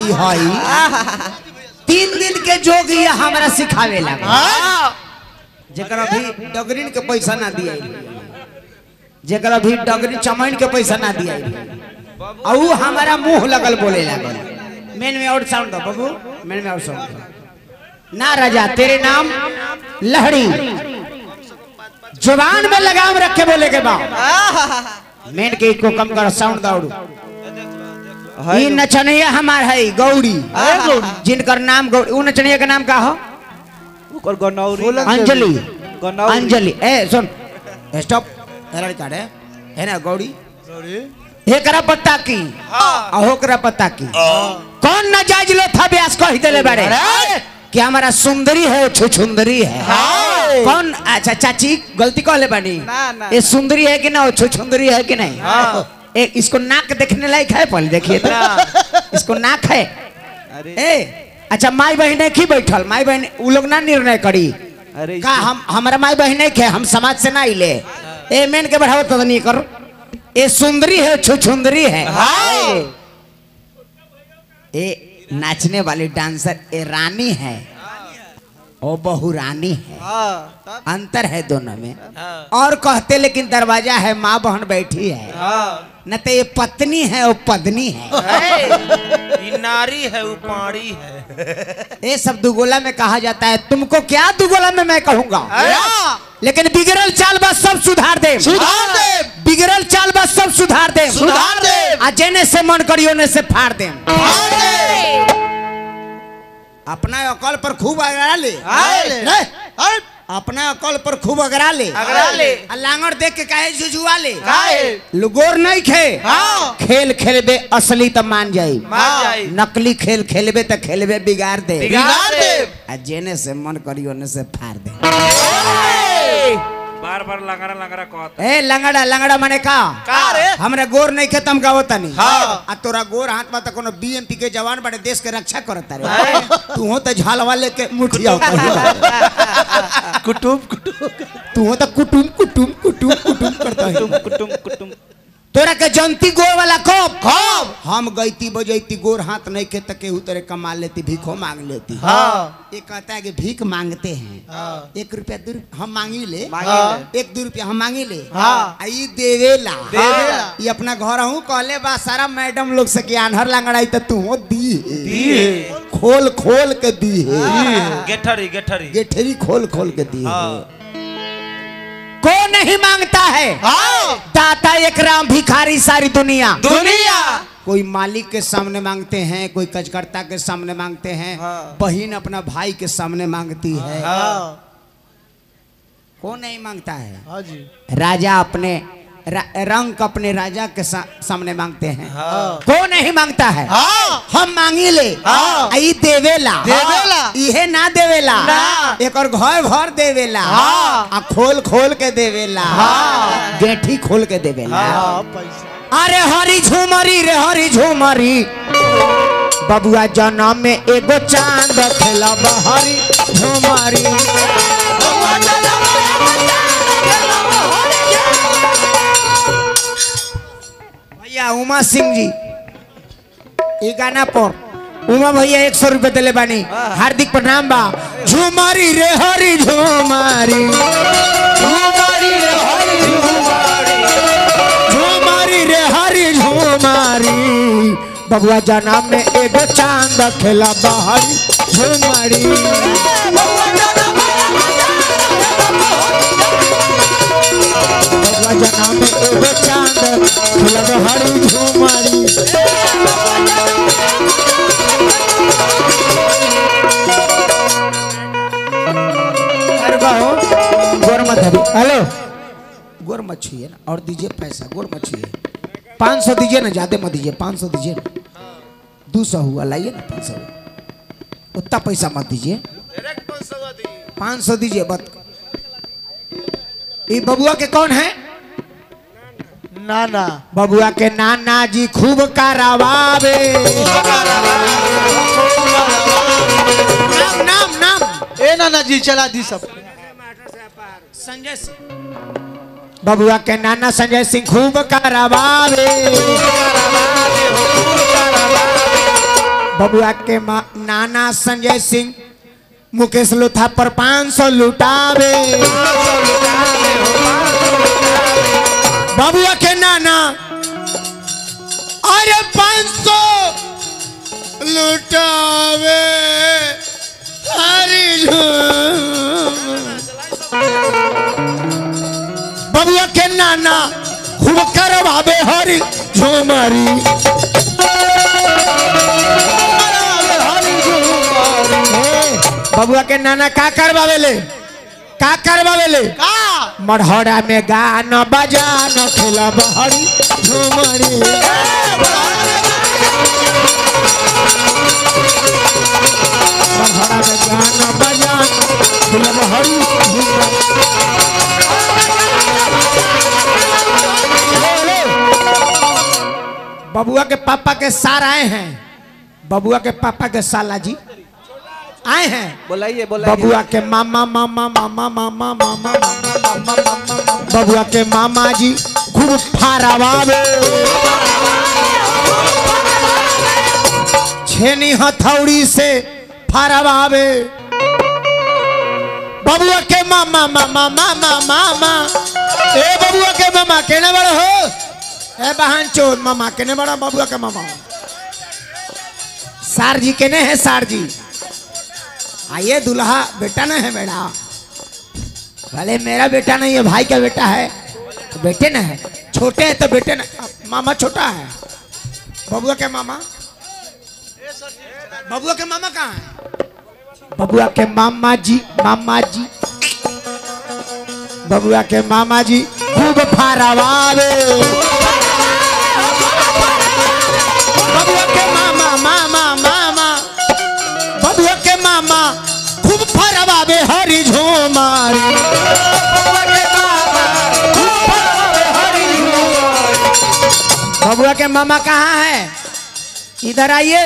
दी हई 3 दिन के जोग ये हमरा सिखावे लगा जेकर अभी डगरिन के पैसा ना दिया जेकर अभी डगरिन चमैन के पैसा ना दिया और हमारा मुंह लगल बोले लागल मेन में और साउंड दो बाबू मेन में और साउंड ना राजा तेरे नाम लहड़ी जुबान में लगाम रखे बोले के बाद मेन के को कम कर साउंड दौड़ू ये नचनिया हमार है गौड़ी जिनकर नाम गौड़ी वो नचनिया का नाम का हो अंजलि अंजलि ए सुन स्टॉप लड़का है ना गौड़ी एकरा पत्ता की होकरा पत्ता की कौन नाजायज लो था ब्यास कह देले बारे कि हमारा सुंदरी है छुछुंदरी है कौन अच्छा चाची गलती कहले बानी ये सुंदरी है कि ना छुछुंदरी है कि नहीं इसको नाक देखने लायक है पहले देखिए तो इसको नाक है ए अच्छा माई बहन की बैठल माई बहन वो लोग ना निर्णय करी का हमारा माई बहन के हम समाज से ना ले ए मेन के बढ़ाओ तो नहीं करो ये सुंदरी है छुछुंदरी है ए नाचने वाली डांसर ए रानी है और बहु रानी है अंतर है दोनों में और कहते लेकिन दरवाजा है माँ बहन बैठी है न तो ये पत्नी है और पत्नी है ये नारी है वो पाड़ी है ये सब दुगोला में कहा जाता है तुमको क्या दुगोला में मैं कहूंगा लेकिन बिगड़ल चाल बस सब सुधार दे बिगड़ल चाल बस सब सुधार दे जेने से मन करियो ने से फाड़ दे अपना अकल पर खूब अगरा ले अपना अकल पर खूब अगरा ले लांगड़ देख के कहे जुजुआ ले लुगोर नहीं खे खेल खेलबे असली तो मान जाई नकली खेल खेलबे तो खेलबे बिगाड़ दे जेने से मन करियो ने से फाड़ दे बार बार लंगड़ा लंगड़ा कहता ए लंगड़ा लंगड़ा माने का रे हमरा गोर नहीं के तम गावत नहीं आ तोरा गोर हाथ में त कोनो बीएमपी के जवान बड़े देश के रक्षा करता रे तू हो त झाल वाले के मुठिया कुटुम तू हो त कुटुम कुटुम कुटुम कुटुम करता है कुटुम कुटुम तोरा के जनती गोर वाला कब हम गईती बजैती गोर हाथ नहीं के त केहू तेरे कमा लेती भीखो मांग लेती ये कहता है कि भीख मांगते हैं 1 रुपया 2 रुपया हम मांगी ले 1-2 रुपया हम मांगी ले आई देवेला ये अपना घर हूँ कहले बा सारा मैडम लोग से आन्हर लंगड़ाई तो तू हो दी खोल खोल के दी है गेठरी गेठरी गेठरी खोल खोल के दी है को नहीं मांगता है दाता एक राम भिखारी सारी दुनिया कोई मालिक के सामने मांगते हैं कोई कचकर्ता के सामने मांगते हैं बहन अपना भाई के सामने मांगती है कौन नहीं मांगता है राजा अपने रंग अपने राजा के सामने मांगते हैं कौन नहीं मांगता है हम मांगी ले आई देवेला इहे ना देवेला एक और घर घर देवेला आ खोल खोल के देवेला गेठी खोल के देवेला अरे हरी झूमरी रे हरी झूमरी बबुआ जन्म में एगो चांद खेला हरी झूमरी उमा सिंह जी ये गाना पर उमा भैया 100 रुपए दिले बानी हार्दिक प्रणाम बा झूमारी रे हरी झूमारी झूमारी रे हरी झूमारी झूमारी रे हरी झूमारी बबुआ जन्म में एगो चांद खेला बहरी झूमारी जन्म में एगो चांद खेला बहरी झूमारी गोर मत हेलो गोर मत छुइए ना और दीजिए पैसा गोर मत छुइए 500 दीजिए ना ज्यादा मत दीजिए 500 दीजिए ना 200 हुआ लाइए ना 500 उतना पैसा मत दीजिए 500 दीजिए बत ये बबुआ के कौन है नाना बबुआ के नाना जी खूब करावावे नाम नाम नाम ए नाना जी चला दी सब संजय सिंह बबुआ के नाना संजय सिंह खूब करावावे बबुआ के नाना संजय सिंह मुकेश लोथा पर 500 लुटावे। बबुआ के नाना अरे 500 लुटावे हरी बबुआ के नाना खूब करवावे हरी झूमरी। बबुआ के नाना का करवावेले मढ़ौरा में गाना बजाना खेला हरी झूमरी। मढ़ौरा में गाना बजाना खेला हरी बबुआ के पापा के सार आए हैं। बबुआ के पापा के साला जी आए हैं। बोलाइए बबुआ के मामा मामा मामा मामा मामा मामा बबुआ के मामा जी खूब फारावावे। छेनी हथौड़ी से फारावावे। बबुआ के मामा मामा मामा मामा ए बबुआ के मामा केने बड़ा हो ए बहन चोद मामा केने बड़ा बबुआ के मामा सार जी केने है सार जी आइए दुल्हा बेटा ना है मेरा भले मेरा बेटा नहीं है भाई का बेटा है तो बेटे ना है छोटे है तो बेटे ना मामा छोटा है। बबुआ के मामा कहाँ है बबुआ के मामा जी बबुआ के मामा जी खूब फारावावे। बबुआ के मामा बबुआ के मामा खूब फरवावे हरी झूमरी। बबुआ के मामा कहाँ है इधर आइए।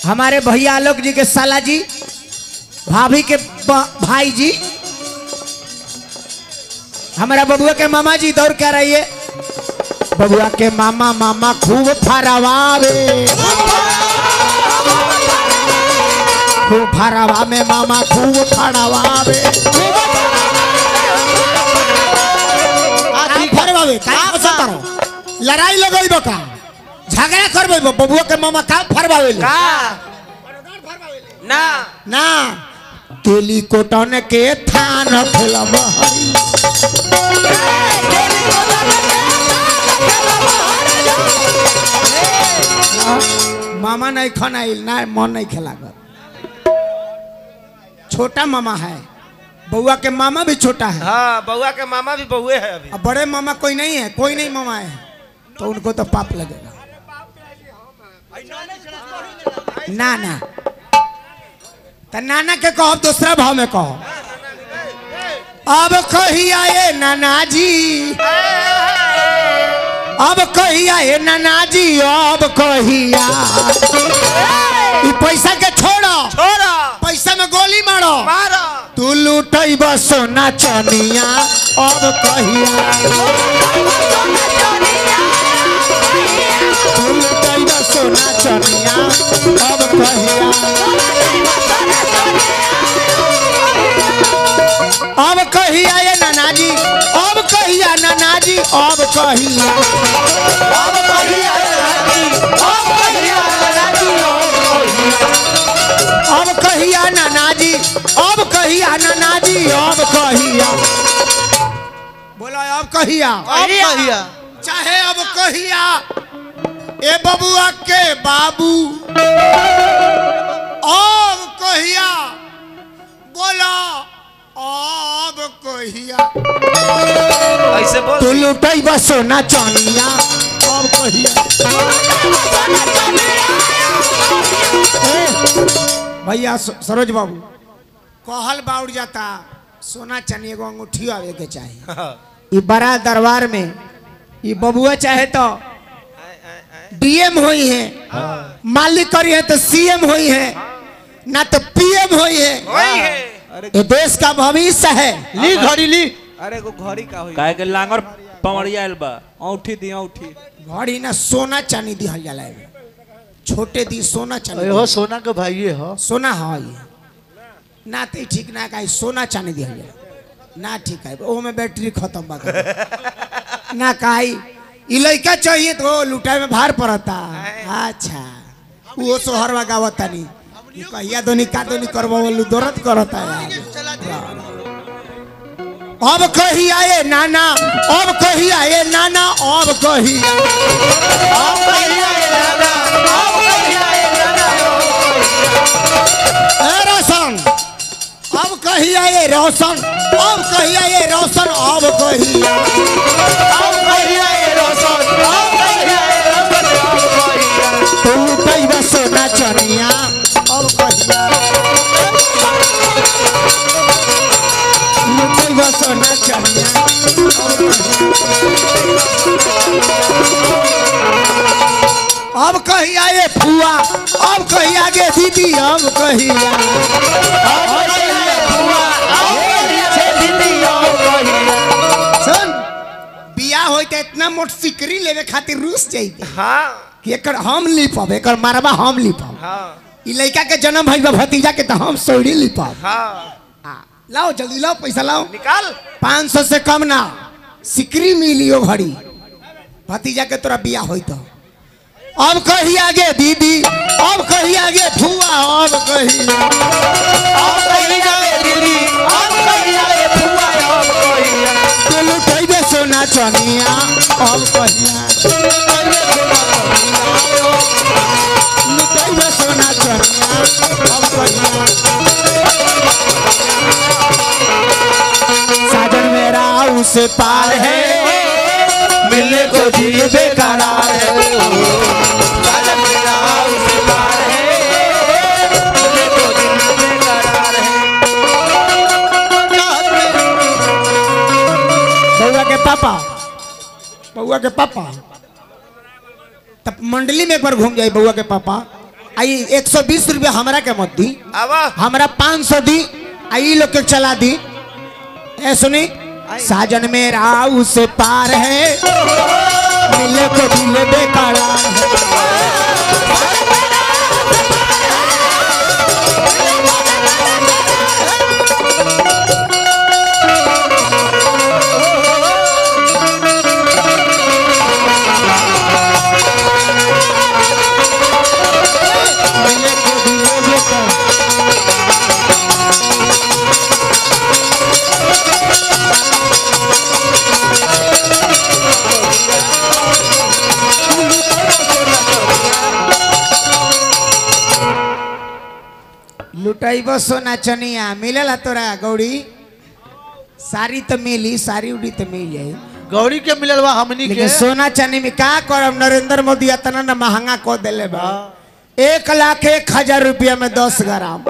हमारे भैया आलोक जी के साला जी भाभी के भाई जी हमारा बबुआ के मामा जी दौड़ कर रहिए। बबुआ के मामा खूब फरवावे। खूब फरवा में मामा खूब फरवावे। फरवावे लड़ाई लगई बका झगड़ा करबे बबुआ के मामा का फरवावे ना केली कोटन के थान खेलब मामा नहीं खनाइल ना मन नहीं खेला कर। छोटा मामा है बउआ के मामा भी छोटा है। हाँ बउआ के मामा भी बहुए है अभी। अब बड़े मामा कोई नहीं है कोई नहीं मामा है तो उनको तो पाप लगेगा। ना तो नाना के कहो दूसरा भाव में कहो। अब कही आए नाना जी अब कही आए नाना जी अब कहिया पैसा के छोड़ो पैसा में गोली मारो तू लूटई सोना चनिया अब कहिया तू लूटई सोना चनिया अब कहिया अब कहिया ये नाना जी अब कहिया नाना जी अब कहिया अब कहिया नाना जी अब कहिया नाना जी अब कहिया बोला अब कहिया चाहे अब कहिया ए बबुआ के बाबू अब कहिया बोला अब कहिया ऐसे बोल तू लुटई सोना चनिया अब कहिया भैया सरोज बाबू कहल बाउर जाता सोना चनिया एगो अंगूठी आवे के चाहिए। बड़ा दरबार में ये बबुआ चाहे तो डीएम हुई है मालिक करी है तो सीएम हुई है ना तो पीएम हुई है। ये देश का भविष्य है। ली घड़ी ली अरे को घड़ी का होई काहे के लांगर पवड़िया आइल बा औठी दी औठी घड़ी ना सोना चांदी दिहल जाला। छोटे दी सोना चांदी हो सोना के भाई हो सोना है ये ना ते ठीक ना का सोना चांदी दिया जाए ना ठीक है ओ में बैटरी खत्म बा ना काई ई लइका चाहिए तो लुटाए में भार पड़ता। अच्छा वो सोहर गावता नहीं कहिया दोनी का दोनी करबो बोलू दर्द करता यार। अब कही आए नाना अब कही आए नाना अब कही रोशन अब कही आए रोशन अब कही आए रोशन अब कही तू सोना चनिया अब कहिया सोना चनिया अब कही आए फुआ अब कही आगे दीदी अब कही सुन बिया हो इतना मोट सिकरी लेवे खातिर रूस चाहिए। हाँ कि एकर हम लिपब एकर मारबा हम लिपब। हाँ ई लड़का के जन्म भइल बा भतीजा के तो हम सौड़ी लिपब। हाँ लाओ जल्दी लाओ पैसा लाओ निकाल 500 से कम ना सिकरी मिलियो घड़ी भतीजा के तोरा बिया होई तो अब कही आगे दीदी अब कही आगे फुआ अब कही आगे दीदी अब कही आगे फुआ अब कही तो लुटाइबे सोना चनिया अब कहिया लुटाइबे सोना चनिया अब कहिया साजन मेरा उसे पार है मिलने को दिल बेकरार है साजन मेरा उसे पार है मिलने को दिल बेकरार है। बउआ के पापा तब मंडली में एक बार घूम जाए बउआ के पापा आई 120 रुपया हमरा के मत दी हमरा 500 दी आई लोग के चला दी ए सुनी साजन मेरा उसे पार है मिले को दिल बेकरार मिले को दिल बेकरार लुटाइब सोना चनिया मिलेला तोरा गौड़ी सारी तो मिली सारी उड़ी तो मिल जाए गौरी के मिलल बा हमनी लेकिन के सोना चांदी में का करब नरेंद्र मोदी इतना न महंगा को देले बा 1,01,000 रुपया में 10 ग्राम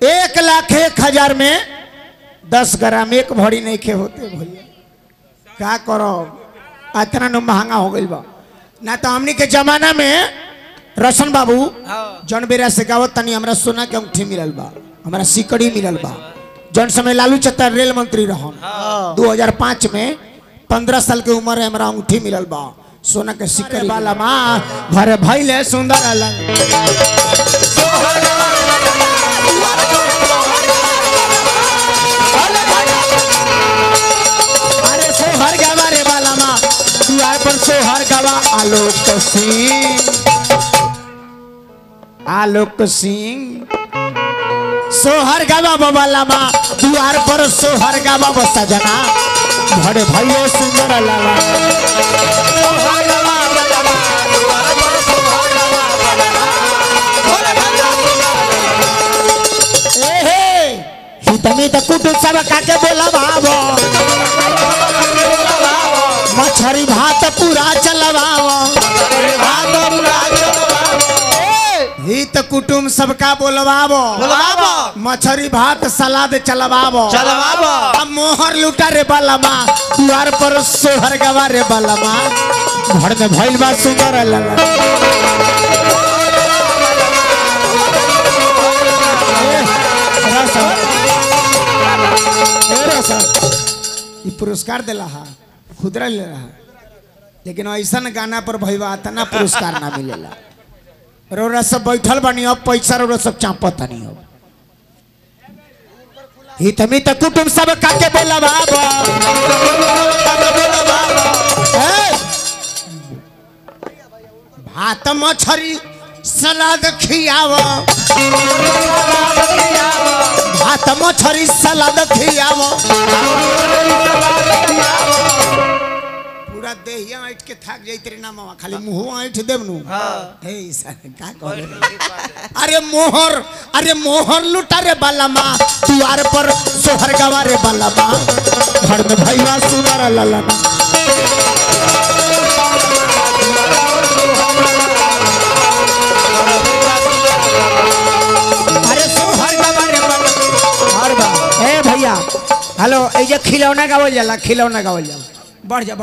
1,01,000 में 10 ग्राम एक भरी नहीं खे होते भैया का करब इतना न महंगा हो गइल बा ना तो हमनी के जमाना में रोशन बाबू जौन बेरा से गावत तनी हमरा सोना के अंगूठी मिलल बा हमरा सिकड़ी मिलल बा जौन समय लालू चतर रेल मंत्री रहन 2005 में 15 साल के उम्र है हमरा अंगूठी मिलल बा सोना के सिकड़ी वाला माँ घर भइले सुंदर अलग अरे सोहर गावा रे वाला माँ दुआर पर सोहर गावा आलोक सिंह सोहर गावा बाबा माँ दुआर पर सोहर गावा बसा जना भड़े भैया सुंदर लाला हितमी तो कुटुंब सब काके बोला बाबो मछरी भात पूरा चलवाओ हित कुटुंब सबका बोलवाबो मछरी भात सलाद चलवाबो अब मोहर लुटा रे बालमा द्वार पर सोहर गवा रे बालमा घर में भइल बा सुंदर लगा पुरस्कार दिला हा खुदरा ले रहा लेकिन ऐसा गाना पर भैया इतना पुरस्कार ना मिलेला रोरा सब बैठल बानी अब पैसा रोरा सब चापत नहीं अब हितमी त कुटुंब सब काके बोला बाबा भात मछरी सलाद खियावा भात मछरी सलाद खियावा पूरा देहिया ऐठ के थाक जाइत रे ना मामा खाली मुंह ऐठ देब नु हे सारे का करे अरे मोहर लुटा रे बालामा द्वार पर सोहर गवा रे बालामा घर में भैया सुनार ललना अरे सोहर गवा रे बालामा हर बा ए भैया हेलो ए जे खिलौना गावल जाला बढ़ जा